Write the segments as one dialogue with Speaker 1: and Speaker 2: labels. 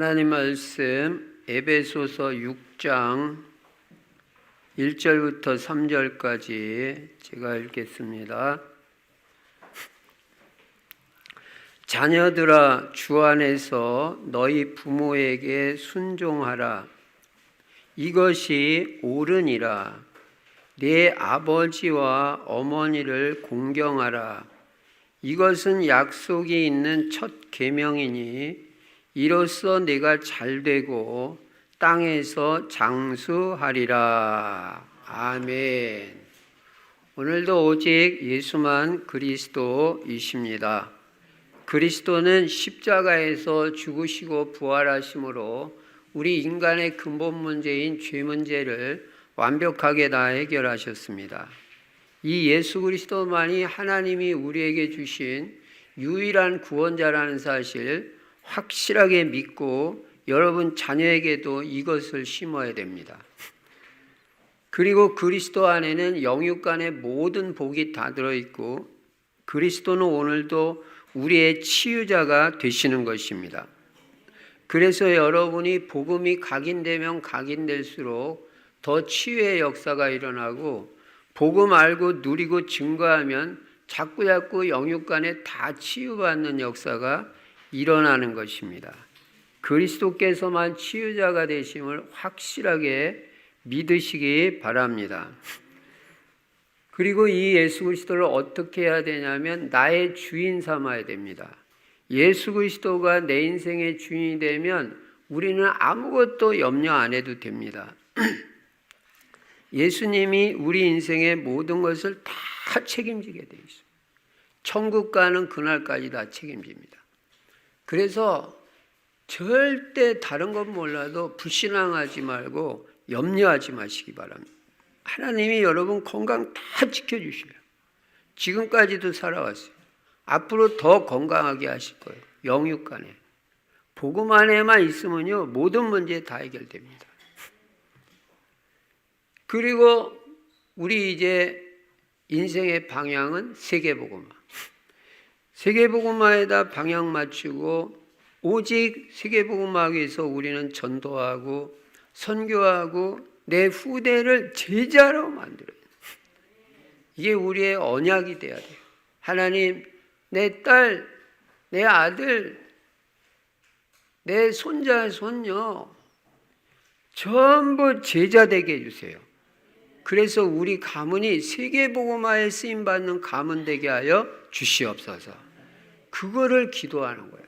Speaker 1: 하나님 말씀 에베소서 6장 1절부터 3절까지 제가 읽겠습니다. 자녀들아, 주 안에서 너희 부모에게 순종하라. 이것이 옳으니라. 네 아버지와 어머니를 공경하라. 이것은 약속이 있는 첫 계명이니 이로써 네가 잘되고 땅에서 장수하리라. 아멘. 오늘도 오직 예수만 그리스도이십니다. 그리스도는 십자가에서 죽으시고 부활하심으로 우리 인간의 근본 문제인 죄 문제를 완벽하게 다 해결하셨습니다. 이 예수 그리스도만이 하나님이 우리에게 주신 유일한 구원자라는 사실 확실하게 믿고 여러분 자녀에게도 이것을 심어야 됩니다. 그리고 그리스도 안에는 영육간의 모든 복이 다 들어있고 그리스도는 오늘도 우리의 치유자가 되시는 것입니다. 그래서 여러분이 복음이 각인되면 각인될수록 더 치유의 역사가 일어나고 복음 알고 누리고 증거하면 자꾸자꾸 영육간에 다 치유받는 역사가 일어나는 것입니다. 그리스도께서만 치유자가 되심을 확실하게 믿으시기 바랍니다. 그리고 이 예수 그리스도를 어떻게 해야 되냐면 나의 주인 삼아야 됩니다. 예수 그리스도가 내 인생의 주인이 되면 우리는 아무것도 염려 안 해도 됩니다. 예수님이 우리 인생의 모든 것을 다 책임지게 되어 있어요. 천국 가는 그날까지 다 책임집니다. 그래서 절대 다른 건 몰라도 불신앙하지 말고 염려하지 마시기 바랍니다. 하나님이 여러분 건강 다 지켜주셔요. 지금까지도 살아왔어요. 앞으로 더 건강하게 하실 거예요. 영육간에. 복음 안에만 있으면요 모든 문제 다 해결됩니다. 그리고 우리 이제 인생의 방향은 세계복음화. 세계복음화에다 방향 맞추고 오직 세계복음화하기 위해서 우리는 전도하고 선교하고 내 후대를 제자로 만들어요. 이게 우리의 언약이 돼야 돼요. 하나님, 내 딸, 내 아들, 내 손자, 손녀 전부 제자 되게 해주세요. 그래서 우리 가문이 세계복음화에 쓰임받는 가문 되게 하여 주시옵소서. 그거를 기도하는 거예요.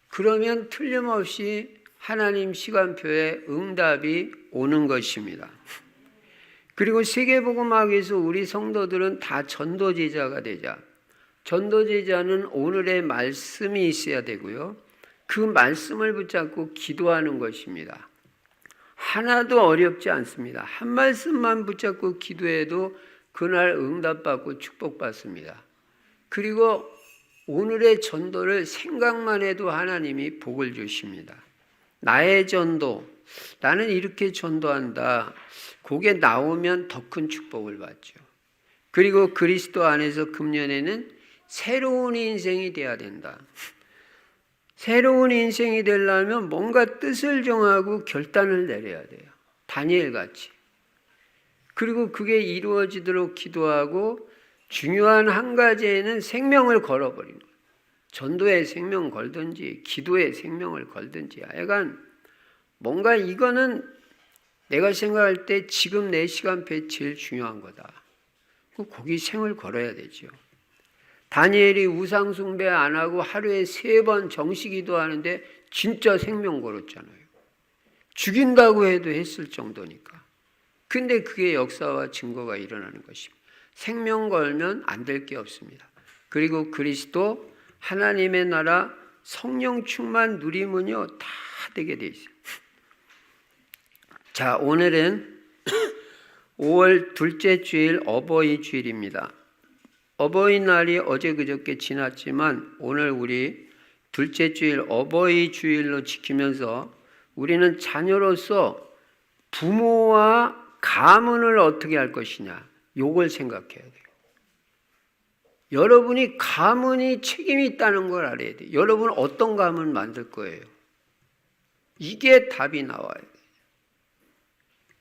Speaker 1: 그러면 틀림없이 하나님 시간표에 응답이 오는 것입니다. 그리고 세계복음하기 위해서 우리 성도들은 다 전도제자가 되자. 전도제자는 오늘의 말씀이 있어야 되고요. 그 말씀을 붙잡고 기도하는 것입니다. 하나도 어렵지 않습니다. 한 말씀만 붙잡고 기도해도 그날 응답받고 축복받습니다. 그리고 오늘의 전도를 생각만 해도 하나님이 복을 주십니다. 나의 전도, 나는 이렇게 전도한다. 그게 나오면 더 큰 축복을 받죠. 그리고 그리스도 안에서 금년에는 새로운 인생이 돼야 된다. 새로운 인생이 되려면 뭔가 뜻을 정하고 결단을 내려야 돼요. 다니엘같이. 그리고 그게 이루어지도록 기도하고 중요한 한 가지에는 생명을 걸어버리는 거예요. 전도에 생명 걸든지 기도에 생명을 걸든지 하여간 뭔가 이거는 내가 생각할 때 지금 내 시간표에 제일 중요한 거다. 거기 생을 걸어야 되죠. 다니엘이 우상 숭배 안 하고 하루에 3번 정시 기도하는데 진짜 생명 걸었잖아요. 죽인다고 해도 했을 정도니까. 근데 그게 역사와 증거가 일어나는 것입니다. 생명 걸면 안 될 게 없습니다. 그리고 그리스도 하나님의 나라 성령 충만 누리면요 다 되게 돼 있어요. 자, 오늘은 5월 둘째 주일 어버이 주일입니다. 어버이날이 어제 그저께 지났지만 오늘 우리 둘째 주일 어버이 주일로 지키면서 우리는 자녀로서 부모와 가문을 어떻게 할 것이냐 요걸 생각해야 돼요. 여러분이 가문이 책임이 있다는 걸 알아야 돼요. 여러분은 어떤 가문 만들 거예요? 이게 답이 나와요.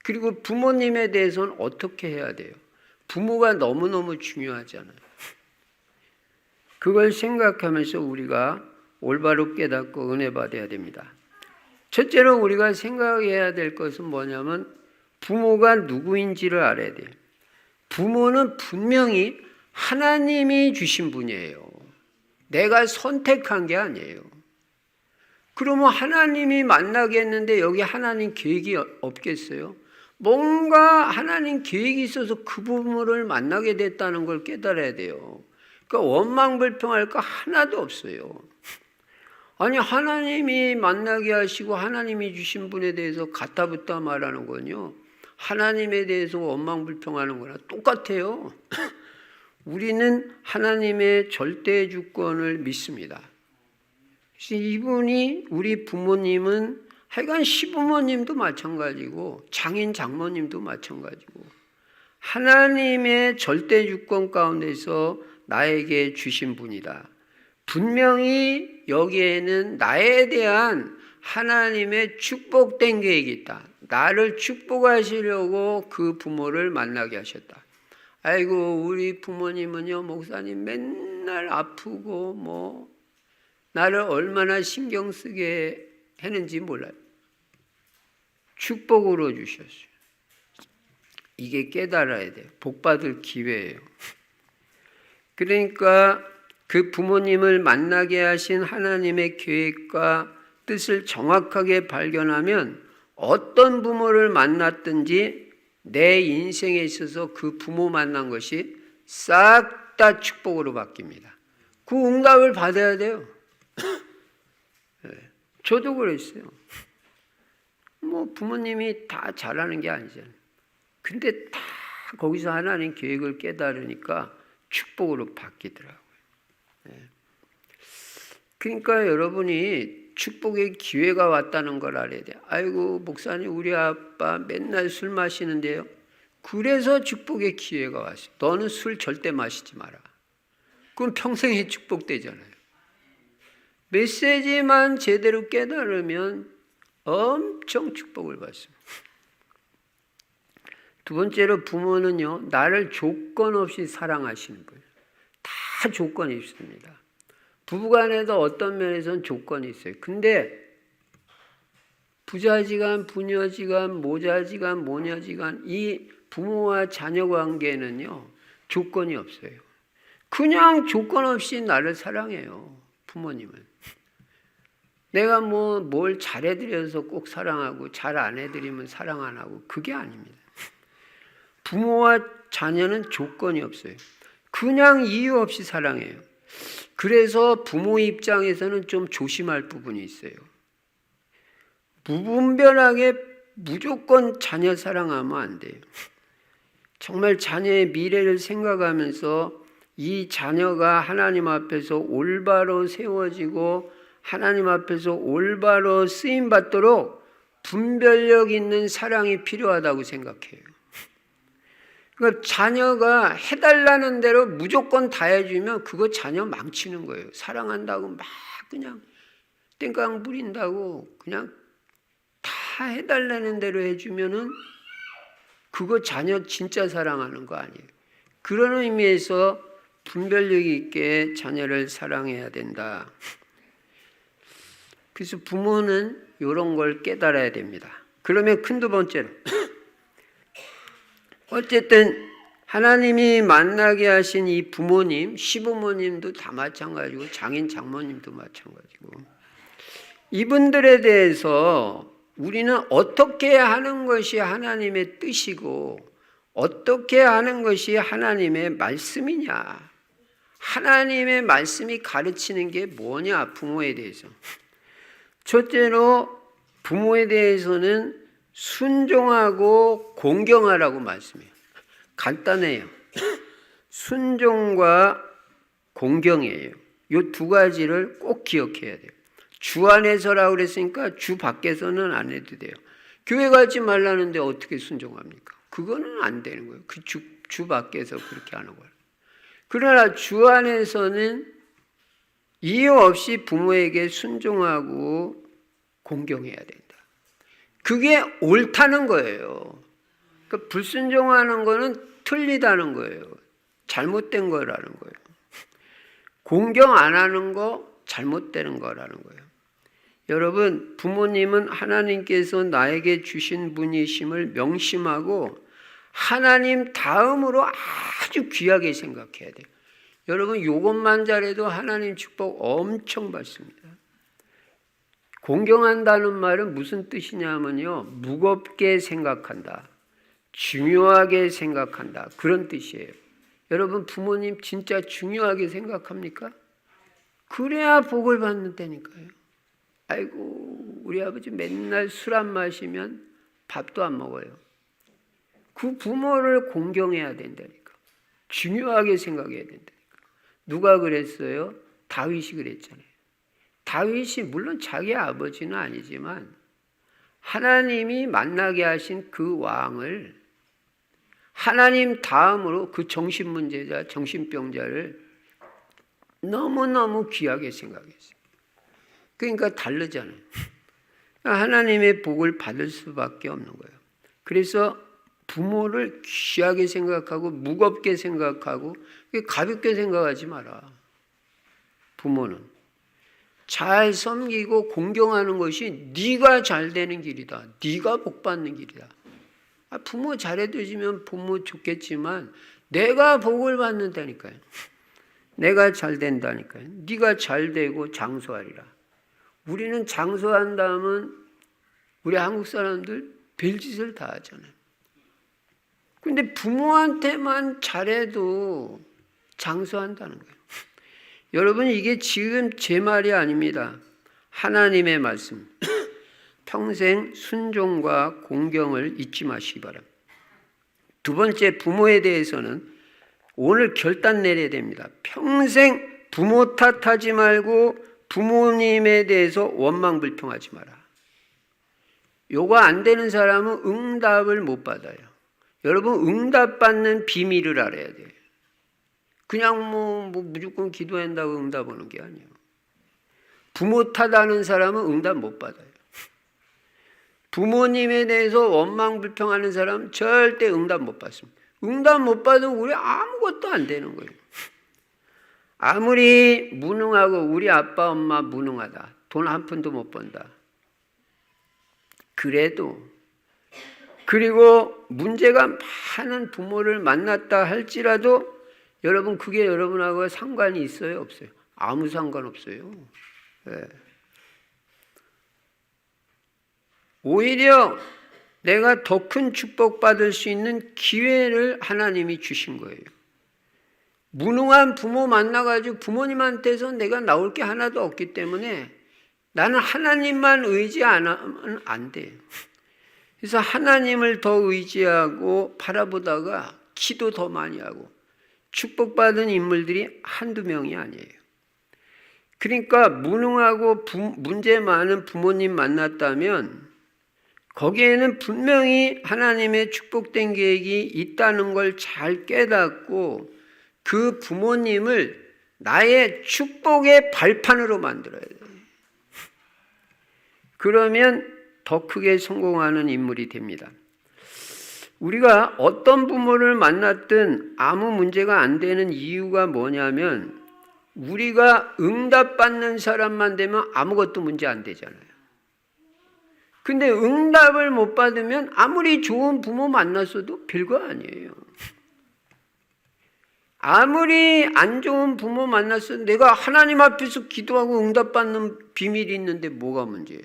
Speaker 1: 그리고 부모님에 대해서는 어떻게 해야 돼요? 부모가 너무너무 중요하잖아요. 그걸 생각하면서 우리가 올바로 깨닫고 은혜 받아야 됩니다. 첫째로 우리가 생각해야 될 것은 뭐냐면 부모가 누구인지를 알아야 돼요. 부모는 분명히 하나님이 주신 분이에요. 내가 선택한 게 아니에요. 그러면 하나님이 만나게 했는데 여기 하나님 계획이 없겠어요? 뭔가 하나님 계획이 있어서 그 부모를 만나게 됐다는 걸 깨달아야 돼요. 그러니까 원망불평할 거 하나도 없어요. 아니 하나님이 만나게 하시고 하나님이 주신 분에 대해서 갖다붙다 말하는 건요, 하나님에 대해서 원망불평하는 거랑 똑같아요. 우리는 하나님의 절대 주권을 믿습니다. 이분이 우리 부모님은 하여간 시부모님도 마찬가지고 장인 장모님도 마찬가지고 하나님의 절대 주권 가운데서 나에게 주신 분이다. 분명히 여기에는 나에 대한 하나님의 축복된 계획이 있다. 나를 축복하시려고 그 부모를 만나게 하셨다. 아이고 우리 부모님은요 목사님 맨날 아프고 나를 얼마나 신경 쓰게 했는지 몰라요. 축복으로 주셨어요. 이게 깨달아야 돼요. 복받을 기회예요. 그러니까 그 부모님을 만나게 하신 하나님의 계획과 뜻을 정확하게 발견하면 어떤 부모를 만났든지 내 인생에 있어서 그 부모 만난 것이 싹 다 축복으로 바뀝니다. 그 응답을 받아야 돼요. 저도 그랬어요. 부모님이 다 잘하는 게 아니잖아요. 근데 다 거기서 하나님 계획을 깨달으니까 축복으로 바뀌더라고요. 그러니까 여러분이 축복의 기회가 왔다는 걸 알아야 돼요. 아이고 목사님 우리 아빠 맨날 술 마시는데요. 그래서 축복의 기회가 왔어요. 너는 술 절대 마시지 마라. 그럼 평생에 축복되잖아요. 메시지만 제대로 깨달으면 엄청 축복을 받습니다. 두 번째로 부모는요, 나를 조건 없이 사랑하시는 분이에요. 다 조건이 있습니다. 부부간에도 어떤 면에서는 조건이 있어요. 근데 부자지간, 부녀지간, 모자지간, 모녀지간 이 부모와 자녀 관계는요, 조건이 없어요. 그냥 조건 없이 나를 사랑해요. 부모님은. 내가 뭘 잘해드려서 꼭 사랑하고 잘 안 해드리면 사랑 안 하고 그게 아닙니다. 부모와 자녀는 조건이 없어요. 그냥 이유 없이 사랑해요. 그래서 부모 입장에서는 좀 조심할 부분이 있어요. 무분별하게 무조건 자녀 사랑하면 안 돼요. 정말 자녀의 미래를 생각하면서 이 자녀가 하나님 앞에서 올바로 세워지고 하나님 앞에서 올바로 쓰임받도록 분별력 있는 사랑이 필요하다고 생각해요. 그러니까 자녀가 해달라는 대로 무조건 다 해주면 그거 자녀 망치는 거예요. 사랑한다고 막 그냥 땡깡 부린다고 그냥 다 해달라는 대로 해주면은 그거 자녀 진짜 사랑하는 거 아니에요. 그런 의미에서 분별력 있게 자녀를 사랑해야 된다. 그래서 부모는 이런 걸 깨달아야 됩니다. 그러면 큰 두 번째로 어쨌든 하나님이 만나게 하신 이 부모님, 시부모님도 다 마찬가지고 장인 장모님도 마찬가지고 이분들에 대해서 우리는 어떻게 하는 것이 하나님의 뜻이고 어떻게 하는 것이 하나님의 말씀이냐, 하나님의 말씀이 가르치는 게 뭐냐, 부모에 대해서. 첫째로 부모에 대해서는 순종하고 공경하라고 말씀해요. 간단해요. 순종과 공경이에요. 이 두 가지를 꼭 기억해야 돼요. 주 안에서라고 그랬으니까 주 밖에서는 안 해도 돼요. 교회 가지 말라는데 어떻게 순종합니까? 그거는 안 되는 거예요. 그 주 밖에서 그렇게 하는 거예요. 그러나 주 안에서는 이유 없이 부모에게 순종하고 공경해야 된다. 그게 옳다는 거예요. 그러니까 불순종하는 거는 틀리다는 거예요. 잘못된 거라는 거예요. 공경 안 하는 거 잘못되는 거라는 거예요. 여러분, 부모님은 하나님께서 나에게 주신 분이심을 명심하고 하나님 다음으로 아주 귀하게 생각해야 돼요. 여러분, 이것만 잘해도 하나님 축복 엄청 받습니다. 공경한다는 말은 무슨 뜻이냐면요, 무겁게 생각한다, 중요하게 생각한다, 그런 뜻이에요. 여러분, 부모님 진짜 중요하게 생각합니까? 그래야 복을 받는다니까요. 아이고, 우리 아버지 맨날 술 안 마시면 밥도 안 먹어요. 그 부모를 공경해야 된다니까. 중요하게 생각해야 된다니까. 누가 그랬어요? 다윗이 그랬잖아요. 다윗이 물론 자기 아버지는 아니지만 하나님이 만나게 하신 그 왕을 하나님 다음으로 그 정신문제자, 정신병자를 너무너무 귀하게 생각했어요. 그러니까 다르잖아요. 하나님의 복을 받을 수밖에 없는 거예요. 그래서 부모를 귀하게 생각하고 무겁게 생각하고 가볍게 생각하지 마라. 부모는 잘 섬기고 공경하는 것이 네가 잘 되는 길이다. 네가 복 받는 길이다. 부모 잘해주시면 부모 좋겠지만 내가 복을 받는다니까요. 내가 잘 된다니까요. 네가 잘 되고 장수하리라. 우리는 장수한다면 우리 한국 사람들 별짓을 다 하잖아요. 근데 부모한테만 잘해도 장수한다는 거예요. 여러분, 이게 지금 제 말이 아닙니다. 하나님의 말씀. 평생 순종과 공경을 잊지 마시기 바랍니다. 두 번째, 부모에 대해서는 오늘 결단 내려야 됩니다. 평생 부모 탓하지 말고 부모님에 대해서 원망불평하지 마라. 요거 안 되는 사람은 응답을 못 받아요. 여러분, 응답받는 비밀을 알아야 돼요. 그냥 뭐 무조건 기도한다고 응답 오는 게 아니에요. 부모 탓하는 사람은 응답 못 받아요. 부모님에 대해서 원망불평하는 사람은 절대 응답 못 받습니다. 응답 못 받으면 우리 아무것도 안 되는 거예요. 아무리 무능하고 우리 아빠 엄마 무능하다, 돈 한 푼도 못 번다, 그래도, 그리고 문제가 많은 부모를 만났다 할지라도 여러분, 그게 여러분하고 상관이 있어요? 없어요? 아무 상관없어요. 네. 오히려 내가 더 큰 축복받을 수 있는 기회를 하나님이 주신 거예요. 무능한 부모 만나가지고 부모님한테서 내가 나올 게 하나도 없기 때문에 나는 하나님만 의지하면 안 돼요. 그래서 하나님을 더 의지하고 바라보다가 기도 더 많이 하고 축복받은 인물들이 한두 명이 아니에요. 그러니까 무능하고 문제 많은 부모님 만났다면 거기에는 분명히 하나님의 축복된 계획이 있다는 걸 잘 깨닫고 그 부모님을 나의 축복의 발판으로 만들어야 돼요. 그러면 더 크게 성공하는 인물이 됩니다. 우리가 어떤 부모를 만났든 아무 문제가 안 되는 이유가 뭐냐면 우리가 응답받는 사람만 되면 아무것도 문제 안 되잖아요. 근데 응답을 못 받으면 아무리 좋은 부모 만났어도 별거 아니에요. 아무리 안 좋은 부모 만났어도 내가 하나님 앞에서 기도하고 응답받는 비밀이 있는데 뭐가 문제예요?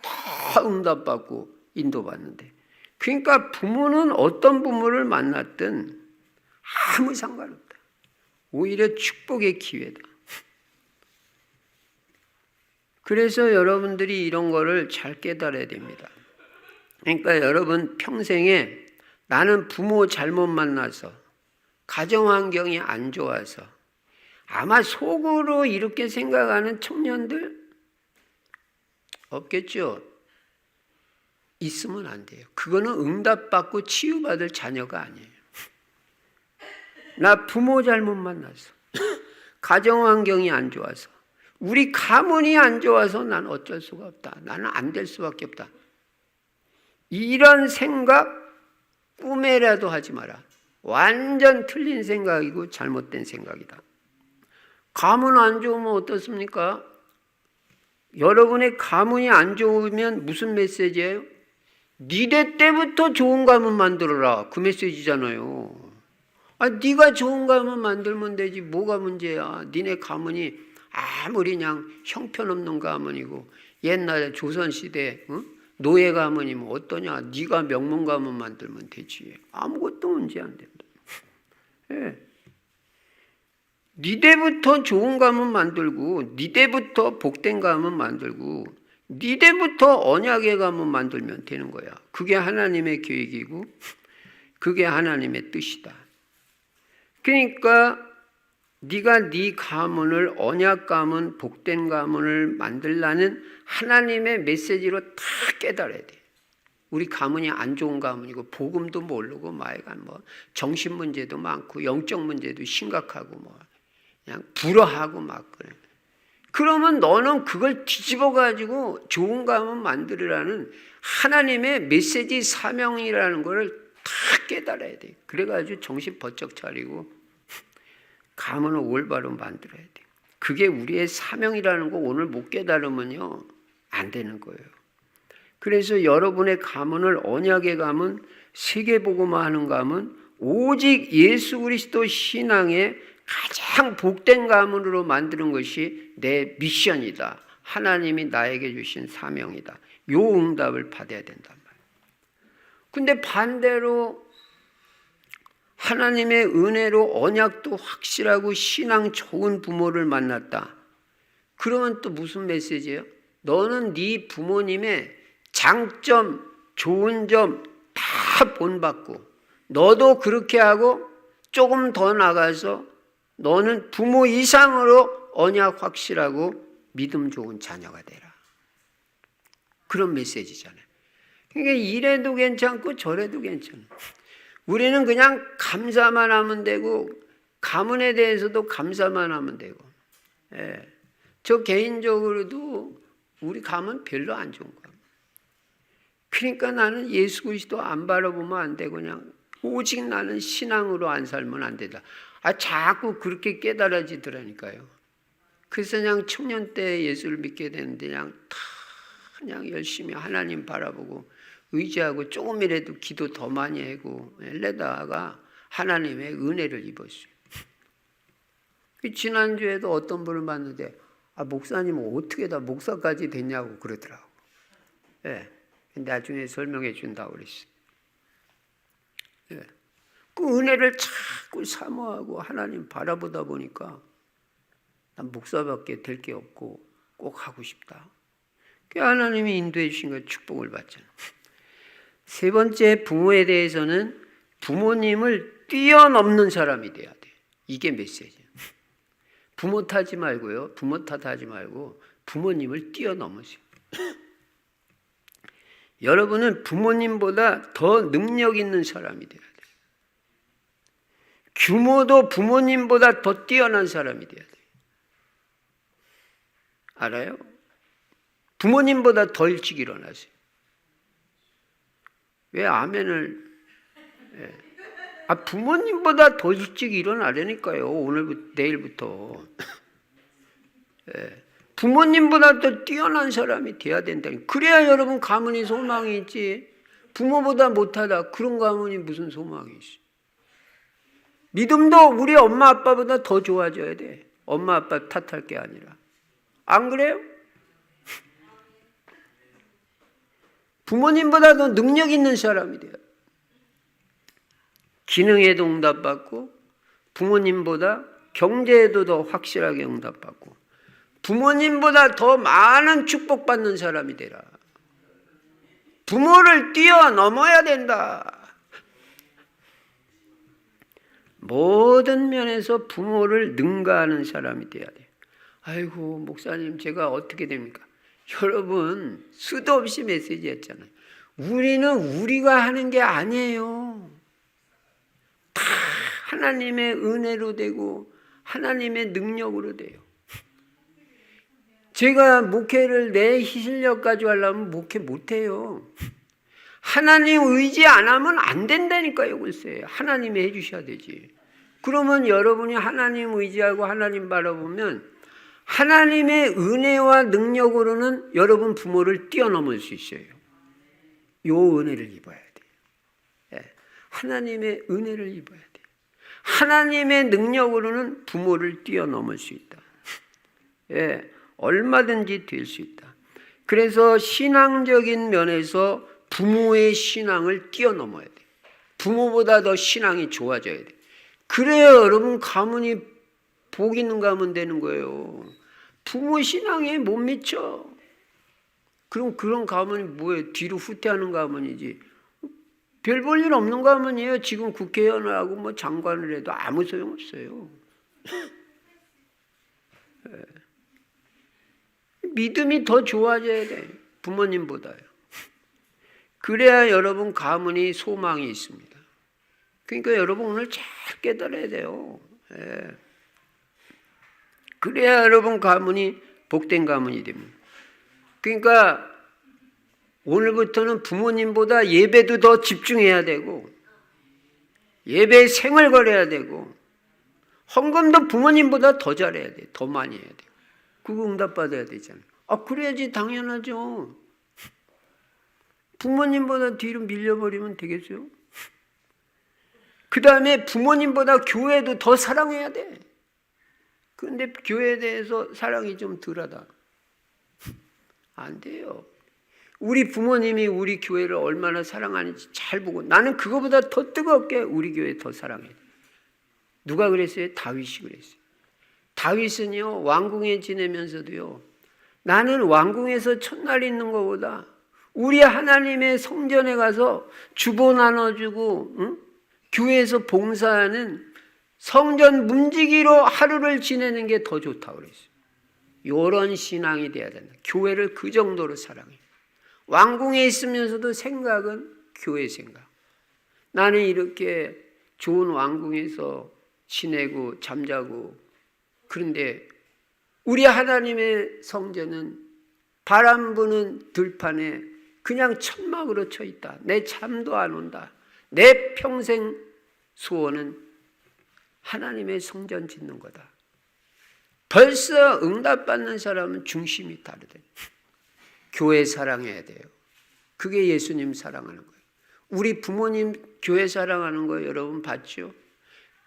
Speaker 1: 다 응답받고 인도받는데. 그러니까 부모는 어떤 부모를 만났든 아무 상관없다. 오히려 축복의 기회다. 그래서 여러분들이 이런 거를 잘 깨달아야 됩니다. 그러니까 여러분 평생에 나는 부모 잘못 만나서 가정 환경이 안 좋아서 아마 속으로 이렇게 생각하는 청년들 없겠죠? 있으면 안 돼요. 그거는 응답받고 치유받을 자녀가 아니에요. 나 부모 잘못 만나서 가정 환경이 안 좋아서 우리 가문이 안 좋아서 난 어쩔 수가 없다. 나는 안 될 수밖에 없다. 이런 생각 꿈에라도 하지 마라. 완전 틀린 생각이고 잘못된 생각이다. 가문 안 좋으면 어떻습니까? 여러분의 가문이 안 좋으면 무슨 메시지예요? 니네 때부터 좋은 가문 만들어라. 그 메시지잖아요. 네가 좋은 가문 만들면 되지 뭐가 문제야. 니네 가문이 아무리 그냥 형편없는 가문이고 옛날에 조선시대 노예 가문이면 어떠냐. 네가 명문 가문 만들면 되지. 아무것도 문제 안 된다. 예. 니네부터 좋은 가문 만들고 니네부터 복된 가문 만들고 니네부터 언약의 가문 만들면 되는 거야. 그게 하나님의 계획이고 그게 하나님의 뜻이다. 그러니까 네가 네 가문을 언약 가문, 복된 가문을 만들라는 하나님의 메시지로 다 깨달아야 돼. 우리 가문이 안 좋은 가문이고 복음도 모르고 마이간 뭐 정신 문제도 많고 영적 문제도 심각하고 뭐 그냥 불화하고 막 그래. 그러면 너는 그걸 뒤집어 가지고 좋은 가문 만들으라는 하나님의 메시지 사명이라는 것을 다 깨달아야 돼. 그래가지고 정신 번쩍 차리고 가문을 올바로 만들어야 돼. 그게 우리의 사명이라는 거 오늘 못 깨달으면요 안 되는 거예요. 그래서 여러분의 가문을 언약의 가문, 세계복음화하는 가문, 오직 예수 그리스도 신앙의 가장 복된 가문으로 만드는 것이 내 미션이다. 하나님이 나에게 주신 사명이다. 요 응답을 받아야 된단 말이에요. 근데 반대로 하나님의 은혜로 언약도 확실하고 신앙 좋은 부모를 만났다. 그러면 또 무슨 메시지예요? 너는 네 부모님의 장점, 좋은 점 다 본받고 너도 그렇게 하고 조금 더 나가서 너는 부모 이상으로 언약 확실하고 믿음 좋은 자녀가 되라. 그런 메시지잖아요. 그러니까 이래도 괜찮고 저래도 괜찮아. 우리는 그냥 감사만 하면 되고 가문에 대해서도 감사만 하면 되고. 예. 저 개인적으로도 우리 가문 별로 안 좋은 거야. 그러니까 나는 예수 그리스도 안 바라보면 안 되고 그냥 오직 나는 신앙으로 안 살면 안 된다. 자꾸 그렇게 깨달아지더라니까요. 그래서 그냥 청년 때 예수를 믿게 되는데 그냥 열심히 하나님 바라보고 의지하고 조금이라도 기도 더 많이 하고 이러다가 하나님의 은혜를 입었어요. 지난주에도 어떤 분을 만났는데 목사님은 어떻게 다 목사까지 됐냐고 그러더라고. 예. 나중에 설명해 준다고 그랬어요. 예. 그 은혜를 자꾸 사모하고 하나님 바라보다 보니까 난 목사밖에 될 게 없고 꼭 하고 싶다. 그 하나님이 인도해 주신 거 축복을 받잖아요. 세 번째, 부모에 대해서는 부모님을 뛰어넘는 사람이 돼야 돼. 이게 메시지예요. 부모 탓하지 말고요. 부모 탓하지 말고 부모님을 뛰어넘으세요. 여러분은 부모님보다 더 능력 있는 사람이 돼야 돼요. 규모도 부모님보다 더 뛰어난 사람이 돼야 돼요. 알아요? 부모님보다 더 일찍 일어나세요. 왜 아멘을? 부모님보다 더 일찍 일어나려니까요. 오늘부터 내일부터. 부모님보다 더 뛰어난 사람이 돼야 된다니. 그래야 여러분 가문이 소망이 있지. 부모보다 못하다. 그런 가문이 무슨 소망이 있어. 믿음도 우리 엄마 아빠보다 더 좋아져야 돼. 엄마 아빠 탓할 게 아니라. 안 그래요? 부모님보다 더 능력 있는 사람이 돼요. 기능에도 응답받고 부모님보다 경제에도 더 확실하게 응답받고 부모님보다 더 많은 축복받는 사람이 되라. 부모를 뛰어넘어야 된다. 모든 면에서 부모를 능가하는 사람이 돼야 돼. 아이고 목사님 제가 어떻게 됩니까? 여러분 수도 없이 메시지 했잖아요. 우리는 우리가 하는 게 아니에요. 다 하나님의 은혜로 되고 하나님의 능력으로 돼요. 제가 목회를 내 실력 가지고 하려면 목회 못해요. 하나님 의지 안 하면 안 된다니까요. 글쎄 하나님이 해주셔야 되지. 그러면 여러분이 하나님 의지하고 하나님 바라보면 하나님의 은혜와 능력으로는 여러분 부모를 뛰어넘을 수 있어요. 요 은혜를 입어야 돼요. 하나님의 은혜를 입어야 돼요. 하나님의 능력으로는 부모를 뛰어넘을 수 있다. 얼마든지 될 수 있다. 그래서 신앙적인 면에서 부모의 신앙을 뛰어넘어야 돼. 부모보다 더 신앙이 좋아져야 돼. 그래야 여러분 가문이 복 있는 가문 되는 거예요. 부모 신앙에 못 미쳐. 그럼 그런 가문이 뭐예요? 뒤로 후퇴하는 가문이지. 별 볼 일 없는 가문이에요. 지금 국회의원을 하고 뭐 장관을 해도 아무 소용없어요. 믿음이 더 좋아져야 돼. 부모님보다요. 그래야 여러분 가문이 소망이 있습니다. 그러니까 여러분 오늘 잘 깨달아야 돼요. 그래야 여러분 가문이 복된 가문이 됩니다. 그러니까 오늘부터는 부모님보다 예배도 더 집중해야 되고 예배에 생을 걸어야 되고 헌금도 부모님보다 더 잘해야 돼. 더 많이 해야 돼. 그거 응답받아야 되잖아요. 그래야지 당연하죠. 부모님보다 뒤로 밀려버리면 되겠어요? 그 다음에 부모님보다 교회도 더 사랑해야 돼. 그런데 교회에 대해서 사랑이 좀 덜하다. 안 돼요. 우리 부모님이 우리 교회를 얼마나 사랑하는지 잘 보고 나는 그거보다 더 뜨겁게 우리 교회 더 사랑해. 누가 그랬어요? 다윗이 그랬어요. 다윗은요 왕궁에 지내면서도요 나는 왕궁에서 첫날 있는 것보다 우리 하나님의 성전에 가서 주보 나눠주고 교회에서 봉사하는 성전 문지기로 하루를 지내는 게 더 좋다고 그랬어요. 이런 신앙이 돼야 된다. 교회를 그 정도로 사랑해. 왕궁에 있으면서도 생각은 교회 생각. 나는 이렇게 좋은 왕궁에서 지내고 잠자고 그런데 우리 하나님의 성전은 바람 부는 들판에 그냥 천막으로 쳐 있다. 내 잠도 안 온다. 내 평생 소원은 하나님의 성전 짓는 거다. 벌써 응답받는 사람은 중심이 다르대. 교회 사랑해야 돼요. 그게 예수님 사랑하는 거예요. 우리 부모님 교회 사랑하는 거 여러분 봤죠?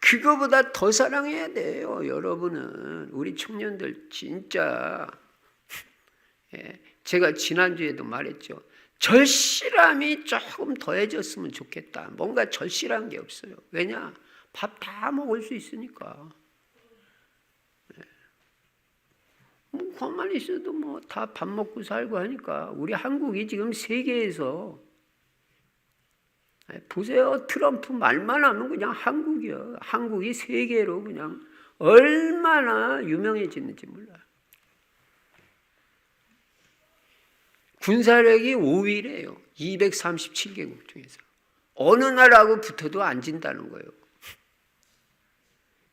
Speaker 1: 그거보다 더 사랑해야 돼요. 여러분은 우리 청년들 진짜 제가 지난주에도 말했죠. 절실함이 조금 더해졌으면 좋겠다. 뭔가 절실한 게 없어요. 왜냐? 밥 다 먹을 수 있으니까. 뭐 가만히 있어도 뭐 다 밥 먹고 살고 하니까 우리 한국이 지금 세계에서 보세요. 트럼프 말만 하면 그냥 한국이요. 한국이 세계로 그냥 얼마나 유명해지는지 몰라요. 군사력이 5위래요. 237개국 중에서. 어느 나라하고 붙어도 안 진다는 거예요.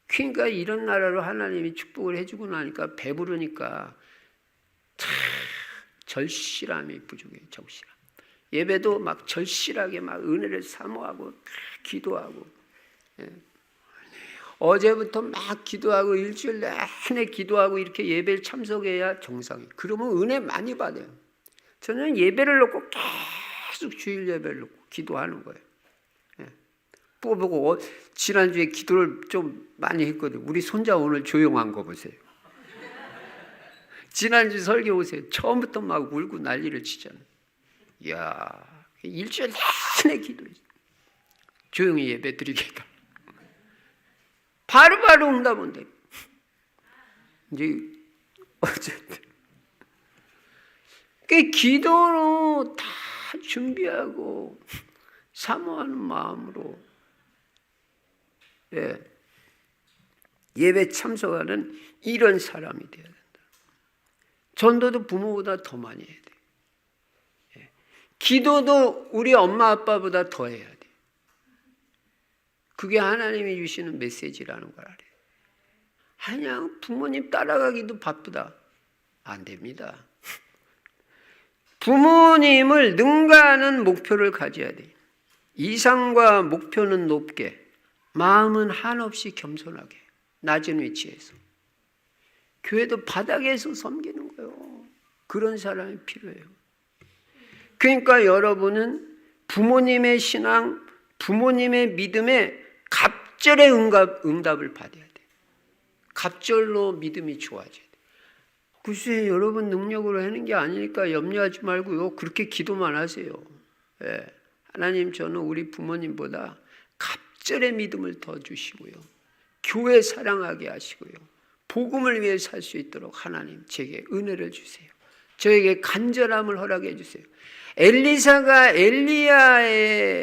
Speaker 1: 그러니까 이런 나라로 하나님이 축복을 해주고 나니까 배부르니까 참 절실함이 부족해요. 절실함. 예배도 막 절실하게 막 은혜를 사모하고 기도하고 어제부터 막 기도하고 일주일 내내 기도하고 이렇게 예배를 참석해야 정상이에요. 그러면 은혜 많이 받아요. 저는 예배를 놓고 계속 주일 예배를 놓고 기도하는 거예요. 보고 지난주에 기도를 좀 많이 했거든요. 우리 손자 오늘 조용한 거 보세요. 지난주 설교 오세요. 처음부터 막 울고 난리를 치잖아요. 이야, 일주일 내내 기도했어요. 조용히 예배 드리겠다. 바로바로 응답 온대. 이제 어쨌든 그 기도로 다 준비하고 사모하는 마음으로 예배 참석하는 이런 사람이 되어야 된다. 전도도 부모보다 더 많이 해야 돼. 기도도 우리 엄마 아빠보다 더 해야 돼. 그게 하나님이 주시는 메시지라는 걸 알아요. 그냥 부모님 따라가기도 바쁘다. 안 됩니다. 부모님을 능가하는 목표를 가져야 돼. 이상과 목표는 높게, 마음은 한없이 겸손하게, 낮은 위치에서. 교회도 바닥에서 섬기는 거예요. 그런 사람이 필요해요. 그러니까 여러분은 부모님의 신앙, 부모님의 믿음에 갑절의 응답을 받아야 돼. 갑절로 믿음이 좋아져야 돼. 글쎄 여러분 능력으로 하는 게 아니니까 염려하지 말고요. 그렇게 기도만 하세요. 예. 하나님, 저는 우리 부모님보다 갑절의 믿음을 더 주시고요. 교회 사랑하게 하시고요. 복음을 위해 살 수 있도록 하나님 제게 은혜를 주세요. 저에게 간절함을 허락해 주세요. 엘리사가 엘리야를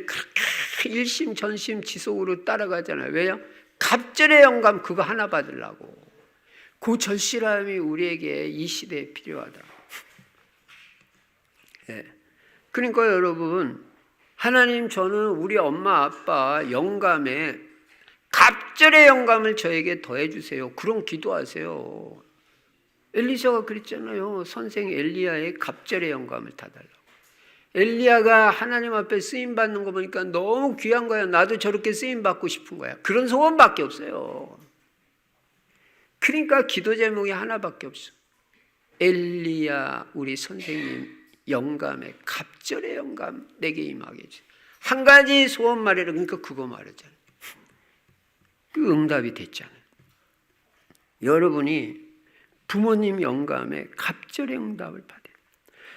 Speaker 1: 그렇게 일심전심지속으로 따라가잖아요. 왜요? 갑절의 영감 그거 하나 받으려고. 그 절실함이 우리에게 이 시대에 필요하다. 네. 그러니까 여러분, 하나님, 저는 우리 엄마 아빠 영감에 갑절의 영감을 저에게 더해 주세요. 그럼 기도하세요. 엘리사가 그랬잖아요. 선생 엘리야의 갑절의 영감을 다 달라고. 엘리야가 하나님 앞에 쓰임 받는 거 보니까 너무 귀한 거야. 나도 저렇게 쓰임 받고 싶은 거야. 그런 소원밖에 없어요. 그러니까 기도 제목이 하나밖에 없어. 엘리야 우리 선생님 영감에 갑절의 영감 내게 임하게 해주세요. 한 가지 소원 말해라. 그러니까 그거 말하잖아요. 그 응답이 됐잖아요. 여러분이 부모님 영감에 갑절의 응답을 받아요.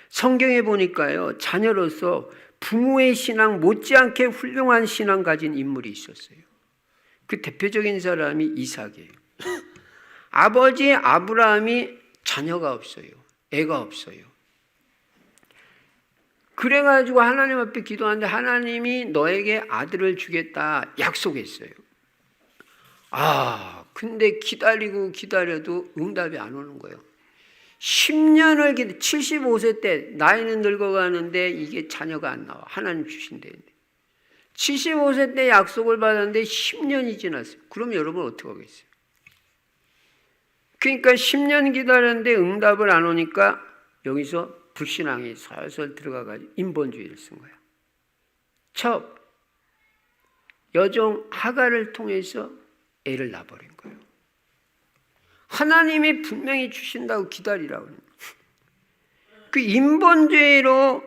Speaker 1: 성경에 보니까요, 자녀로서 부모의 신앙 못지않게 훌륭한 신앙 가진 인물이 있었어요. 그 대표적인 사람이 이삭이에요. 아버지 아브라함이 자녀가 없어요. 애가 없어요. 그래가지고 하나님 앞에 기도하는데 하나님이 너에게 아들을 주겠다 약속했어요. 근데 기다리고 기다려도 응답이 안 오는 거예요. 10년을 75세 때 나이는 늙어가는데 이게 자녀가 안 나와. 하나님 주신다는데 75세 때 약속을 받았는데 10년이 지났어요. 그럼 여러분 어떻게 하겠어요? 그러니까 10년 기다렸는데 응답을 안 오니까 여기서 불신앙이 설설 들어가가지고 인본주의를 쓴 거야. 첫 여종 하갈을 통해서 애를 낳아버린 거예요. 하나님이 분명히 주신다고 기다리라고. 그 인본주의로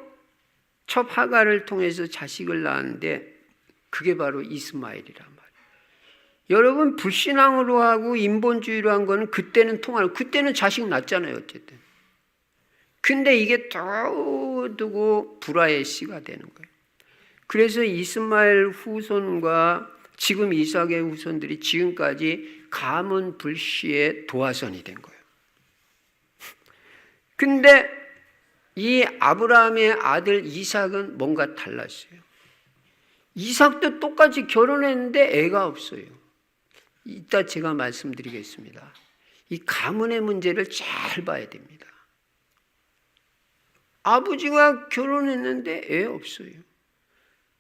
Speaker 1: 첫 하갈을 통해서 자식을 낳았는데 그게 바로 이스마엘이란 말이에요. 여러분 불신앙으로 하고 인본주의로 한 거는 그때는 통하는, 그때는 자식 낳잖아요 어쨌든. 근데 이게 두고 불화의 씨가 되는 거예요. 그래서 이스마엘 후손과 지금 이삭의 후손들이 지금까지 가문 불씨의 도화선이 된 거예요. 근데 이 아브라함의 아들 이삭은 뭔가 달랐어요. 이삭도 똑같이 결혼했는데 애가 없어요. 이따 제가 말씀드리겠습니다. 이 가문의 문제를 잘 봐야 됩니다. 아버지가 결혼했는데 애 없어요.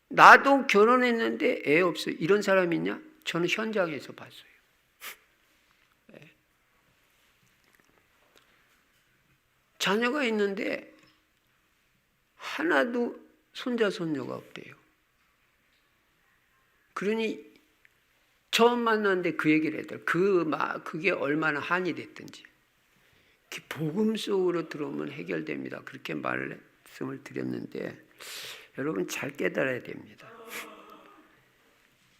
Speaker 1: 나도 결혼했는데 애 없어요. 이런 사람 있냐? 저는 현장에서 봤어요. 네. 자녀가 있는데 하나도 손자 손녀가 없대요. 그러니 처음 만났는데 그 얘기를 했더라고요. 그게 얼마나 한이 됐든지. 복음 속으로 들어오면 해결됩니다. 그렇게 말씀을 드렸는데 여러분 잘 깨달아야 됩니다.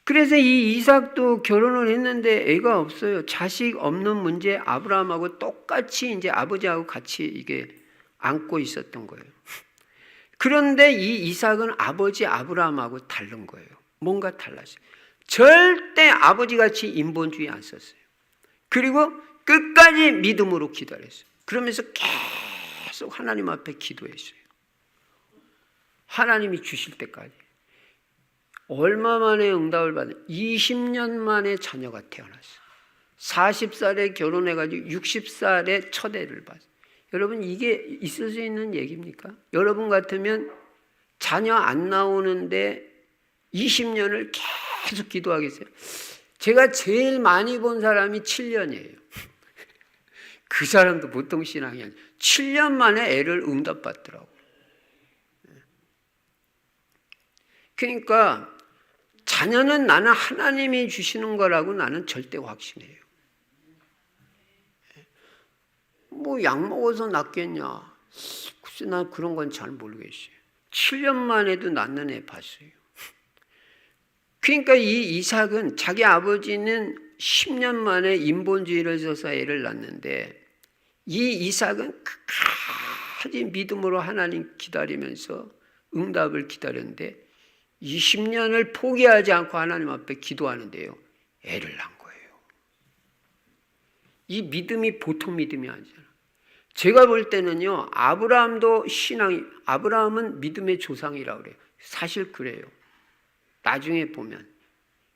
Speaker 1: 그래서 이 이삭도 결혼을 했는데 애가 없어요. 자식 없는 문제 아브라함하고 똑같이 이제 아버지하고 같이 이게 안고 있었던 거예요. 그런데 이 이삭은 아버지 아브라함하고 다른 거예요. 뭔가 달랐어요. 절대 아버지같이 인본주의 안 썼어요. 그리고 끝까지 믿음으로 기다렸어요. 그러면서 계속 하나님 앞에 기도했어요. 하나님이 주실 때까지. 얼마 만에 응답을 받은 20년 만에 자녀가 태어났어요. 40살에 결혼해가지고 60살에 첫 애를 봤어요. 여러분 이게 있을 수 있는 얘기입니까? 여러분 같으면 자녀 안 나오는데 20년을 계속 기도하겠어요? 제가 제일 많이 본 사람이 7년이에요. 그 사람도 보통 신앙이 아니에요. 7년 만에 애를 응답받더라고. 그러니까 자녀는 나는 하나님이 주시는 거라고 나는 절대 확신해요. 뭐 약 먹어서 낫겠냐? 글쎄 난 그런 건 잘 모르겠어요. 7년 만에도 낳는 애 봤어요. 그러니까 이 이삭은 자기 아버지는 10년 만에 인본주의를 써서 애를 낳는데 이 이삭은 끝까지 믿음으로 하나님 기다리면서 응답을 기다렸는데 20년을 포기하지 않고 하나님 앞에 기도하는데요. 애를 낳은 거예요. 이 믿음이 보통 믿음이 아니잖아요. 제가 볼 때는요. 아브라함은 믿음의 조상이라고 그래요. 사실 그래요. 나중에 보면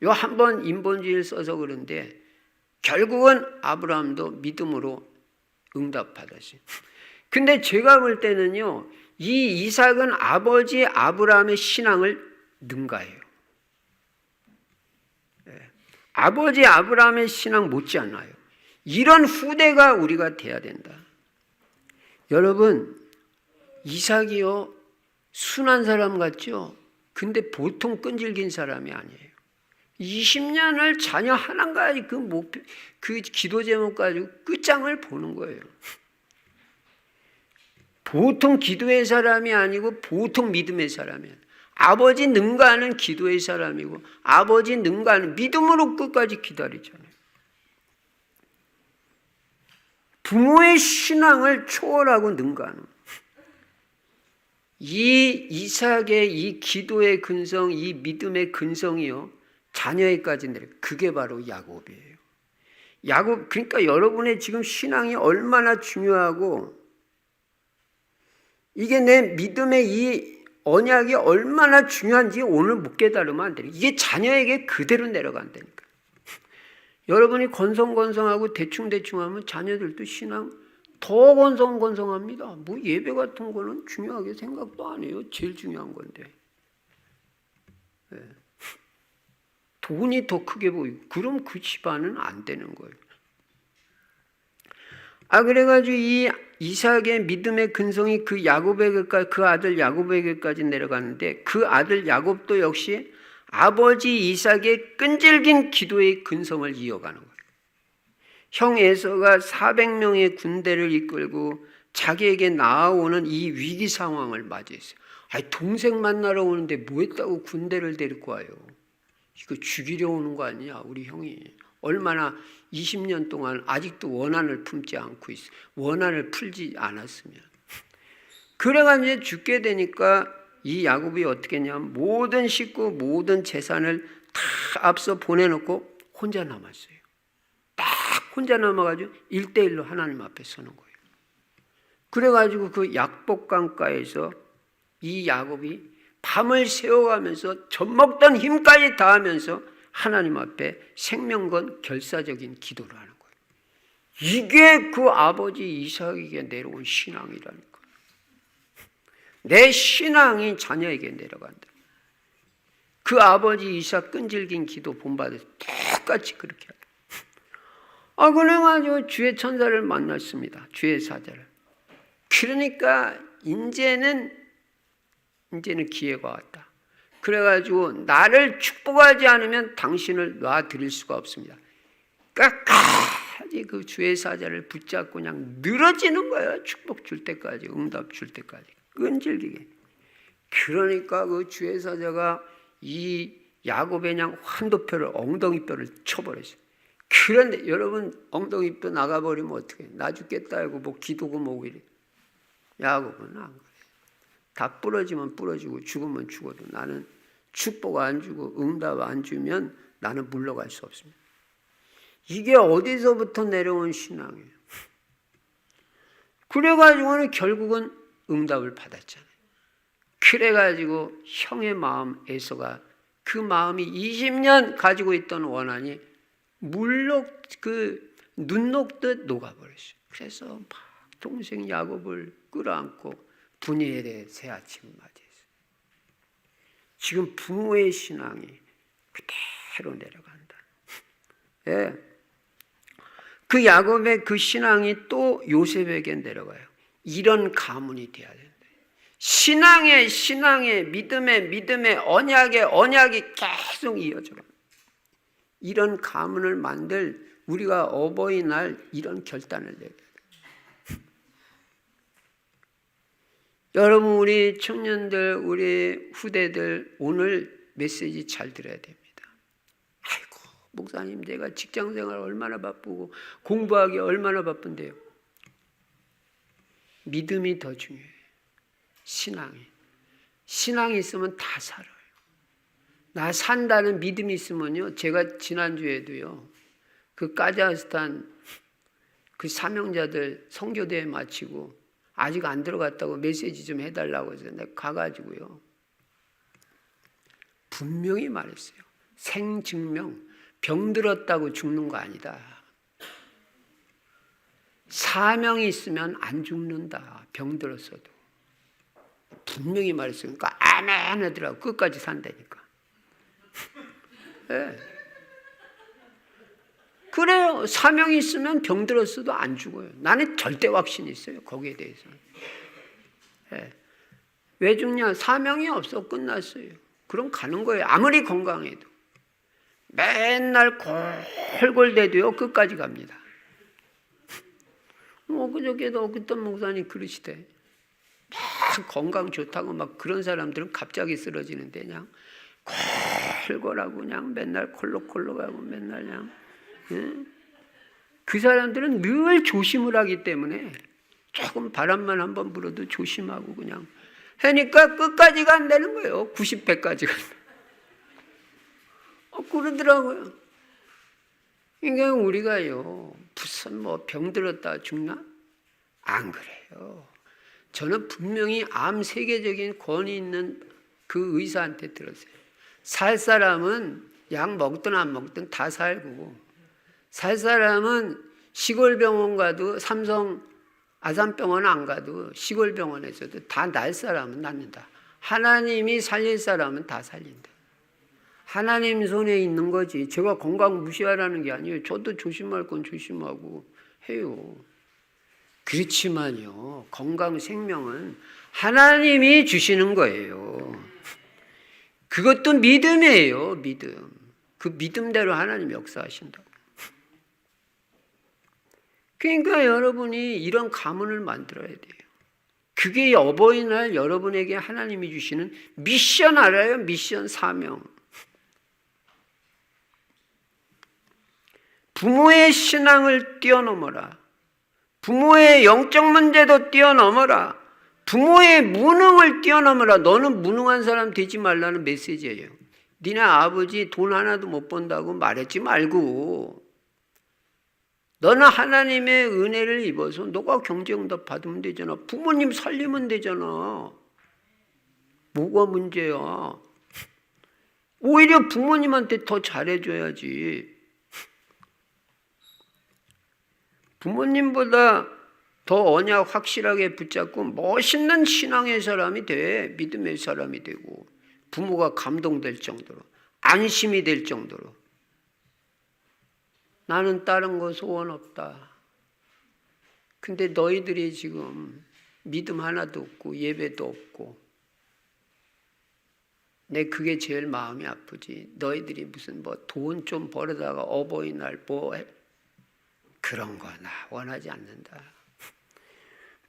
Speaker 1: 요 한 번 인본주의를 써서 그런데 결국은 아브라함도 믿음으로 응답받았어요. 근데 제가 볼 때는요. 이 이삭은 아버지 아브라함의 신앙을 능가해요. 아버지 아브라함의 신앙 못지않아요. 이런 후대가 우리가 돼야 된다. 여러분, 이삭이요 순한 사람 같죠? 근데 보통 끈질긴 사람이 아니에요. 20년을 자녀 하나까지 그 목표, 그 기도 제목 가지고 끝장을 보는 거예요. 보통 기도의 사람이 아니고 보통 믿음의 사람이에요. 아버지 능가하는 기도의 사람이고 아버지 능가하는 믿음으로 끝까지 기다리잖아요. 부모의 신앙을 초월하고 능가하는 이 이삭의 이 기도의 근성, 이 믿음의 근성이요 자녀에까지 내려. 그게 바로 야곱이에요. 야곱, 그러니까 여러분의 지금 신앙이 얼마나 중요하고 이게 내 믿음의 이 언약이 얼마나 중요한지 오늘 못 깨달으면 안 돼요. 이게 자녀에게 그대로 내려간다니까. 여러분이 건성건성하고 대충대충하면 자녀들도 신앙 더 건성건성합니다. 뭐 예배 같은 거는 중요하게 생각도 안 해요. 제일 중요한 건데. 네. 돈이 더 크게 보이고 그럼 그 집안은 안 되는 거예요. 그래가지고 이 이삭의 믿음의 근성이 그 야곱에게까지, 그 아들 야곱에게까지 내려가는데 그 아들 야곱도 역시 아버지 이삭의 끈질긴 기도의 근성을 이어가는 거예요. 형 에서가 400명의 군대를 이끌고 자기에게 나아오는 이 위기 상황을 맞이했어요. 동생 만나러 오는데 뭐 했다고 군대를 데리고 와요. 이거 죽이려 오는 거 아니야, 우리 형이. 얼마나 20년 동안 아직도 원한을 품지 않고 있어. 원한을 풀지 않았으면. 그래가 이제 죽게 되니까 이 야곱이 어떻게 했냐면 모든 식구, 모든 재산을 다 앞서 보내놓고 혼자 남았어요. 딱 혼자 남아가지고 1대1로 하나님 앞에 서는 거예요. 그래가지고 그 약복강가에서 이 야곱이 밤을 새워가면서 젖먹던 힘까지 다하면서 하나님 앞에 생명건 결사적인 기도를 하는 거예요. 이게 그 아버지 이삭에게 내려온 신앙이라니까. 내 신앙이 자녀에게 내려간다. 그 아버지 이삭 끈질긴 기도 본받아서 똑같이 그렇게 하고. 그래가지고 주의 천사를 만났습니다. 주의 사자를. 그러니까 이제는 기회가 왔다. 그래가지고 나를 축복하지 않으면 당신을 놔드릴 수가 없습니다. 끝까지 그 주의 사자를 붙잡고 그냥 늘어지는 거예요. 축복 줄 때까지, 응답 줄 때까지. 끈질기게. 그러니까 그 주의 사자가 이 야곱의 그냥 환도표를, 엉덩이뼈를 쳐버렸어요. 그런데 여러분 엉덩이뼈 나가버리면 어떻게 해? 나 죽겠다 하고 뭐 기도고 뭐고 이래. 야곱은 안 그래. 다 부러지면 부러지고 죽으면 죽어도 나는 축복 안 주고 응답 안 주면 나는 물러갈 수 없습니다. 이게 어디서부터 내려온 신앙이에요. 그래가지고는 결국은 응답을 받았잖아요. 그래가지고 형의 마음 에서가 그 마음이 20년 가지고 있던 원한이 눈 녹듯 녹아버렸어요. 그래서 막 동생 야곱을 끌어안고 분이엘의 새 아침을 맞이했어요. 지금 부모의 신앙이 그대로 내려간다. 예. 그 야곱의 그 신앙이 또 요셉에게 내려가요. 이런 가문이 돼야 된다. 신앙의 믿음의 언약이 계속 이어져. 이런 가문을 만들 우리가 어버이날 이런 결단을 내야 돼요. 여러분, 우리 청년들, 우리 후대들 오늘 메시지 잘 들어야 됩니다. 아이고, 목사님, 제가 직장생활 얼마나 바쁘고 공부하기 얼마나 바쁜데요. 믿음이 더 중요해요. 신앙이 있으면 다 살아요. 나 산다는 믿음이 있으면요. 제가 지난주에도요. 그 카자흐스탄 그 사명자들 선교대회 마치고 아직 안 들어갔다고 메시지 좀 해달라고 해서 내가 가가지고요. 분명히 말했어요. 생증명, 병들었다고 죽는 거 아니다. 사명이 있으면 안 죽는다. 병들었어도. 분명히 말했어요. 그러니까 아멘 하더라고. 끝까지 산다니까. 네. 그래요. 사명이 있으면 병들었어도 안 죽어요. 나는 절대 확신이 있어요. 거기에 대해서. 네. 왜 죽냐? 사명이 없어. 끝났어요. 그럼 가는 거예요. 아무리 건강해도. 맨날 골골대도요. 끝까지 갑니다. 그저께도 어떤 목사님 그러시대. 막 건강 좋다고 막 그런 사람들은 갑자기 쓰러지는데 그냥 골골하고 그냥 맨날 콜록콜록하고 맨날 그냥. 그 사람들은 늘 조심을 하기 때문에 조금 바람만 한번 불어도 조심하고 그냥 하니까 끝까지 간다는 거예요. 90회까지 간다. 그러더라고요. 그러니까 우리가요 무슨 병들었다 죽나? 안 그래요. 저는 분명히 암 세계적인 권위 있는 그 의사한테 들었어요. 살 사람은 약 먹든 안 먹든 다 살고 살 사람은 시골 병원 가도 삼성 아산병원 안 가도 시골 병원에서도 다 날 사람은 낫는다. 하나님이 살릴 사람은 다 살린다. 하나님 손에 있는 거지. 제가 건강 무시하라는 게 아니에요. 저도 조심할 건 조심하고 해요. 그렇지만요. 건강 생명은 하나님이 주시는 거예요. 그것도 믿음이에요. 믿음. 그 믿음대로 하나님 역사하신다고. 그러니까 여러분이 이런 가문을 만들어야 돼요. 그게 어버이날 여러분에게 하나님이 주시는 미션 알아요? 미션 사명. 부모의 신앙을 뛰어넘어라. 부모의 영적 문제도 뛰어넘어라. 부모의 무능을 뛰어넘어라. 너는 무능한 사람 되지 말라는 메시지예요. 니네 아버지 돈 하나도 못 번다고 말했지 말고 너는 하나님의 은혜를 입어서 너가 경제응답 받으면 되잖아. 부모님 살리면 되잖아. 뭐가 문제야? 오히려 부모님한테 더 잘해줘야지. 부모님보다 더 언약 확실하게 붙잡고 멋있는 신앙의 사람이 돼. 믿음의 사람이 되고 부모가 감동될 정도로 안심이 될 정도로. 나는 다른 거 소원 없다. 근데 너희들이 지금 믿음 하나도 없고 예배도 없고 내 그게 제일 마음이 아프지. 너희들이 무슨 돈 좀 벌어다가 어버이날 그런 거 나 원하지 않는다.